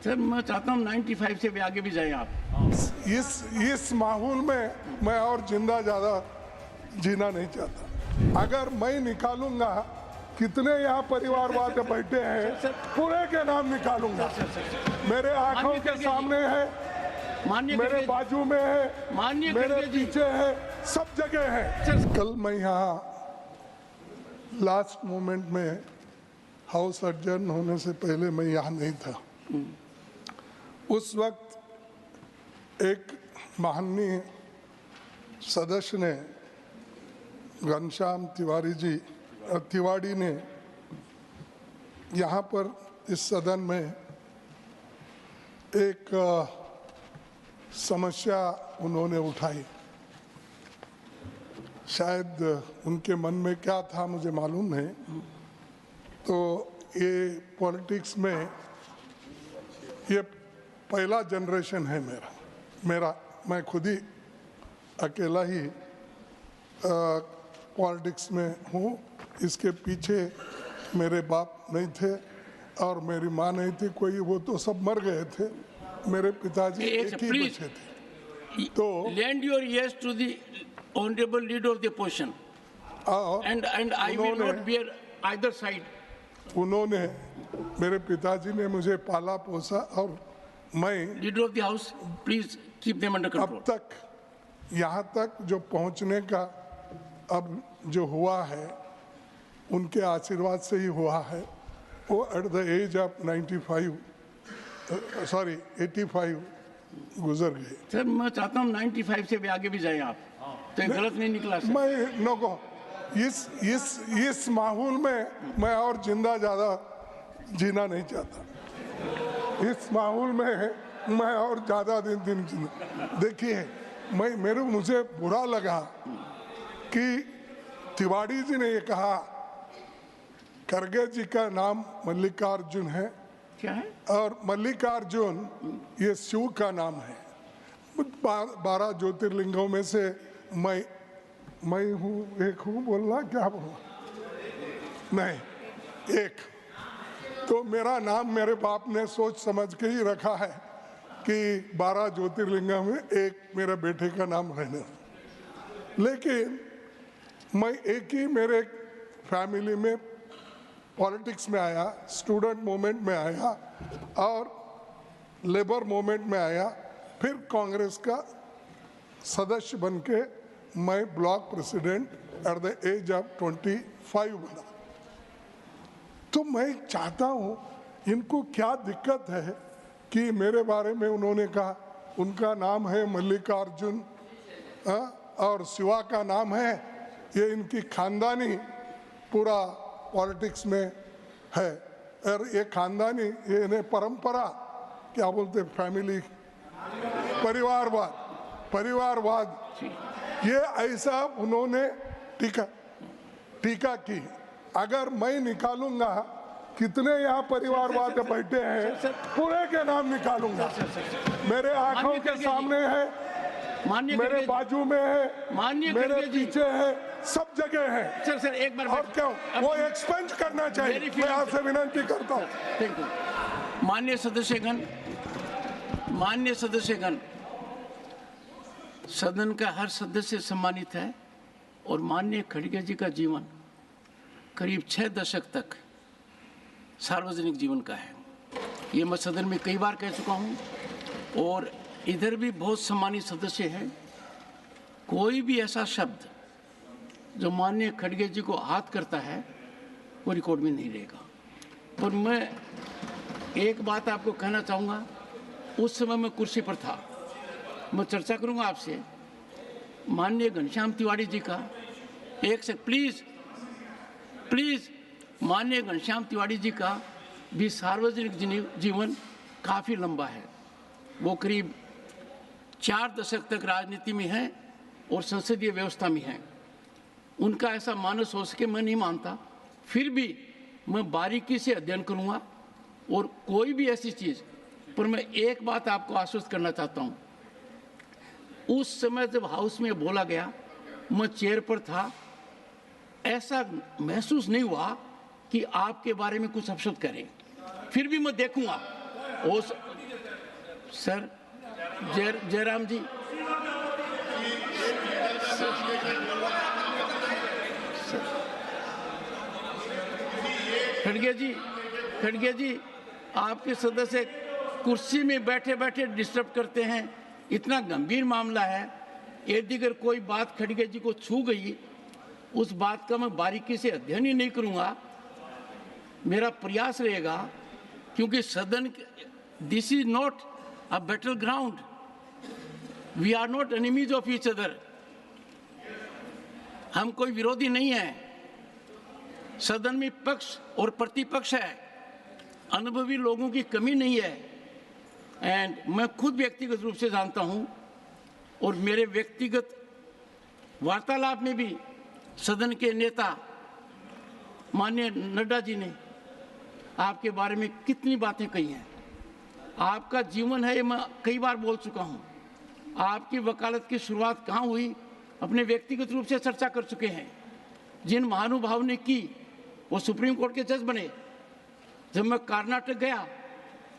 Sir मैं चाहता हूँ 95 से भी आगे भी जाए आप। इस माहौल में मैं और जिंदा ज़्यादा जीना नहीं चाहता। अगर मैं निकालूंगा कितने यहाँ परिवारवाद बैठे हैं पूरे के नाम निकालूंगा। मेरे आंखों के सामने है, मेरे बाजू में है, मेरे पीछे है, सब जगह है। कल मैं यहाँ लास्ट मोमेंट में हाउस एडजर्न होने से पहले मैं यहाँ नहीं था। उस वक्त एक माननीय सदस्य ने, घनश्याम तिवाड़ी ने यहाँ पर इस सदन में एक समस्या उन्होंने उठाई। शायद उनके मन में क्या था मुझे मालूम नहीं। तो ये पॉलिटिक्स में ये पहला जनरेशन है मेरा मैं खुद ही अकेला ही पॉलिटिक्स में हूँ। इसके पीछे मेरे बाप नहीं थे और मेरी माँ नहीं थी कोई, वो तो सब मर गए थे। मेरे पिताजी एक ही बचे थे। तो lend your ears to the honorable leader of the opposition and I will not bear either side. उन्होंने, मेरे पिताजी ने मुझे पाला पोसा और मैं leader of the house please keep them under control. अब तक यहाँ तक जो पहुँचने का अब जो हुआ है उनके आशीर्वाद से ही हुआ है। वो एट द एज ऑफ 85 गुजर गए। सर मैं चाहता हूँ 95 से भी आगे भी जाए आप, तो ये गलत नहीं निकला सर। मैं नो इस माहौल में मैं और जिंदा ज़्यादा जीना नहीं चाहता। इस माहौल में मैं और ज़्यादा दिन जीना। देखिए मुझे बुरा लगा कि तिवाड़ी जी ने ये कहा खड़गे जी का नाम मल्लिकार्जुन है। क्या है? और मल्लिकार्जुन ये शिव का नाम है। 12 ज्योतिर्लिंगों में से मैं हूँ, एक हूँ बोलना, क्या बोलना, नहीं एक। तो मेरा नाम मेरे बाप ने सोच समझ के ही रखा है कि 12 ज्योतिर्लिंगों में एक मेरे बेटे का नाम रहने। लेकिन मैं एक ही मेरे फैमिली में पॉलिटिक्स में आया, स्टूडेंट मूवमेंट में आया और लेबर मूवमेंट में आया, फिर कांग्रेस का सदस्य बनके मैं block president at the age of 25 बना। तो मैं चाहता हूँ इनको क्या दिक्कत है कि मेरे बारे में उन्होंने कहा उनका नाम है मल्लिकार्जुन और शिवा का नाम है। ये इनकी खानदानी पूरा पॉलिटिक्स में है और ये खानदानी ये इन्हें परंपरा क्या बोलते फैमिली परिवारवाद ये ऐसा उन्होंने टीका की। अगर मैं निकालूंगा कितने यहाँ परिवारवाद बैठे हैं पूरे के नाम निकालूंगा। मेरे आंखों के सामने है, मेरे बाजू में है, मेरे पीछे है, सब जगह है। सर एक बार और क्यों वो एक्सपेंड करना चाहिए, मैं आपसे विनती करता हूँ। माननीय सदस्यगण, सदन का हर सदस्य सम्मानित है और माननीय खड़गे जी का जीवन करीब 6 दशक तक सार्वजनिक जीवन का है। ये मैं सदन में कई बार कह चुका हूँ और इधर भी बहुत सम्मानित सदस्य हैं। कोई भी ऐसा शब्द जो माननीय खड़गे जी को आहत करता है वो रिकॉर्ड में नहीं रहेगा। और मैं एक बात आपको कहना चाहूँगा, उस समय मैं कुर्सी पर था, मैं चर्चा करूँगा आपसे। माननीय घनश्याम तिवाड़ी जी का एक से प्लीज़ माननीय घनश्याम तिवाड़ी जी का भी सार्वजनिक जीवन काफ़ी लंबा है। वो करीब 4 दशक तक राजनीति में हैं और संसदीय व्यवस्था में हैं। उनका ऐसा मानस हो सके मैं नहीं मानता, फिर भी मैं बारीकी से अध्ययन करूँगा और कोई भी ऐसी चीज़ पर मैं एक बात आपको आश्वस्त करना चाहता हूँ। उस समय जब हाउस में बोला गया, मैं चेयर पर था, ऐसा महसूस नहीं हुआ कि आपके बारे में कुछ अपशब्द करें। फिर भी मैं देखूंगा सर, जयराम जी, खड़गे जी, आपके सदस्य कुर्सी में बैठे बैठे डिस्टर्ब करते हैं। इतना गंभीर मामला है, यदि अगर कोई बात खड़गे जी को छू गई, उस बात का मैं बारीकी से अध्ययन ही नहीं करूंगा। मेरा प्रयास रहेगा, क्योंकि सदन, this is not a battleground, we are not enemies of each other. हम कोई विरोधी नहीं है। सदन में पक्ष और प्रतिपक्ष है, अनुभवी लोगों की कमी नहीं है। एंड मैं खुद व्यक्तिगत रूप से जानता हूं, और मेरे व्यक्तिगत वार्तालाप में भी सदन के नेता माननीय नड्डा जी ने आपके बारे में कितनी बातें कही हैं। आपका जीवन है, ये मैं कई बार बोल चुका हूं। आपकी वकालत की शुरुआत कहाँ हुई, अपने व्यक्तिगत रूप से चर्चा कर चुके हैं। जिन महानुभाव ने की, वो सुप्रीम कोर्ट के जज बने। जब मैं कर्नाटक गया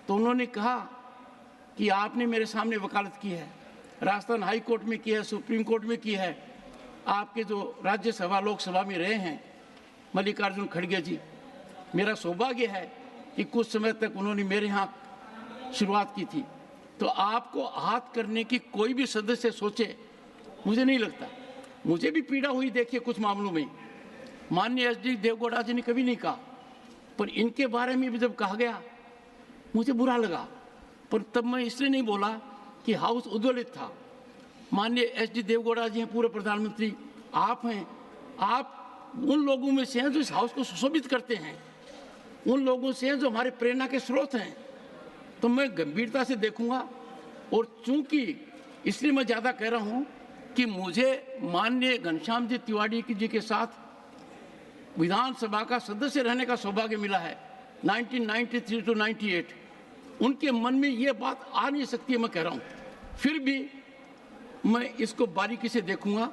तो उन्होंने कहा कि आपने मेरे सामने वकालत की है, राजस्थान हाई कोर्ट में की है, सुप्रीम कोर्ट में की है। आपके जो राज्यसभा लोकसभा में रहे हैं मल्लिकार्जुन खड़गे जी, मेरा सौभाग्य है कि कुछ समय तक उन्होंने मेरे यहाँ शुरुआत की थी। तो आपको आहत करने की कोई भी सदस्य सोचे, मुझे नहीं लगता। मुझे भी पीड़ा हुई, देखिए कुछ मामलों में। माननीय एच डी देवगौड़ा जी ने कभी नहीं कहा, पर इनके बारे में भी जब कहा गया मुझे बुरा लगा। पर तब मैं इसलिए नहीं बोला कि हाउस उद्वेलित था। माननीय एच डी देवगौड़ा जी हैं, पूर्व प्रधानमंत्री, आप हैं, आप उन लोगों में से हैं जो इस हाउस को सुशोभित करते हैं, उन लोगों से हैं जो हमारे प्रेरणा के स्रोत हैं। तो मैं गंभीरता से देखूंगा। और चूंकि इसलिए मैं ज़्यादा कह रहा हूं कि मुझे माननीय घनश्याम जी तिवारी जी के साथ विधानसभा का सदस्य रहने का सौभाग्य मिला है 1993 to 98। उनके मन में ये बात आ नहीं सकती है, मैं कह रहा हूँ। फिर भी मैं इसको बारीकी से देखूंगा